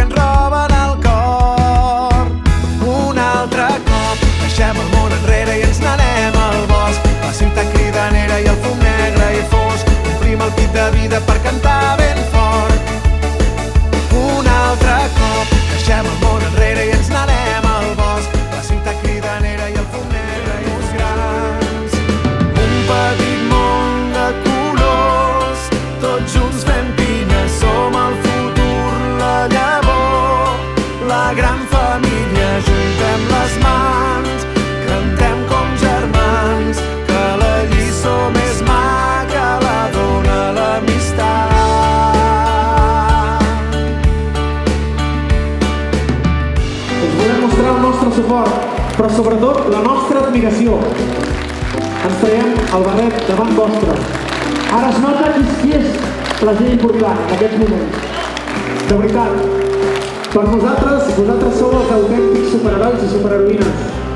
ens roben el cor. Un altre cop deixem el món enrere i ens n'anem al bosc. La ciutat cridanera i el fum negre i fosc, omplim el pit de vida per cantar ben fort. Un altre cop deixem el món enrere i ens n'anem al bosc. La ciutat cridanera i el fum negre i els grans. Un petit món de colors, tots junts fem pinya, som el futur, la llavor, la gran família. Juntem les mans, cantem com germans, que la lliçó més maca la dona l'amistat. Us volem mostrar el nostre suport, però sobretot la nostra admiració. Ens traiem el barret davant vostre. Ara es nota qui és la gent important en aquests moments. De veritat, per nosaltres, vosaltres sou els autèntics superherois i superheroïnes.